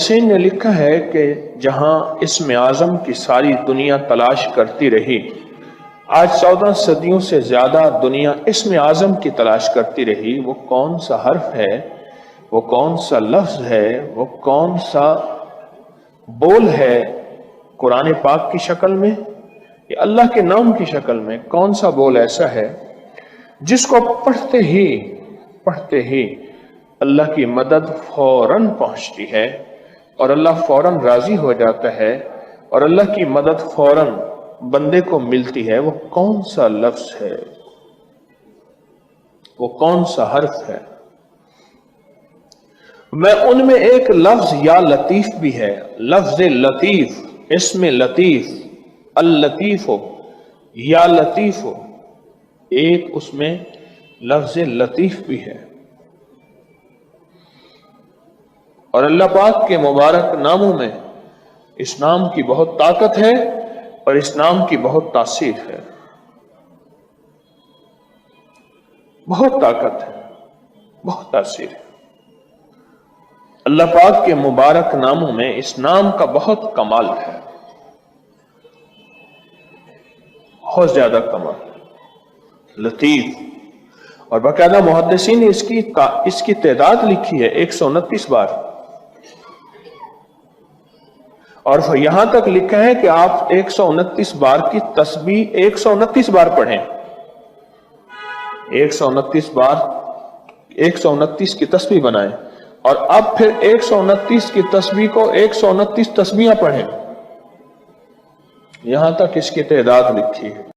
محدثین نے لکھا ہے کہ جہاں اسم اعظم کی ساری دنیا تلاش کرتی رہی، آج 14 صدیوں سے زیادہ دنیا اسم اعظم کی تلاش کرتی رہی، وہ کون سا حرف ہے، وہ کون سا لفظ ہے، وہ کون سا بول ہے قرآن پاک کی شکل میں یا اللہ کے نام کی شکل میں، کون سا بول ایسا ہے جس کو پڑھتے ہی اللہ کی مدد فوراً پہنچتی ہے اور اللہ فوراً راضی ہو جاتا ہے اور اللہ کی مدد فوراً بندے کو ملتی ہے؟ وہ کون سا لفظ ہے، وہ کون سا حرف ہے؟ میں ان میں ایک لفظ یا لطیف بھی ہے، لفظ لطیف، اسم لطیف، اللطیف ہو یا لطیف ہو، ایک اس میں لفظ لطیف بھی ہے۔ اور اللہ پاک کے مبارک ناموں میں اس نام کی بہت طاقت ہے اور اس نام کی بہت تاثیر ہے، بہت طاقت ہے، بہت تاثیر ہے۔ اللہ پاک کے مبارک ناموں میں اس نام کا بہت کمال ہے، بہت زیادہ کمال، لطیف۔ اور باقاعدہ محدثین نے اس کی تعداد لکھی ہے 129 بار، اور یہاں تک لکھا ہے کہ آپ 129 بار کی تسبیح 129 بار پڑھیں، 129 بار 129 کی تسبیح بنائیں، اور اب پھر 129 کی تسبیح کو 129 تسبیحاں پڑھیں، یہاں تک اس کی تعداد لکھی ہے۔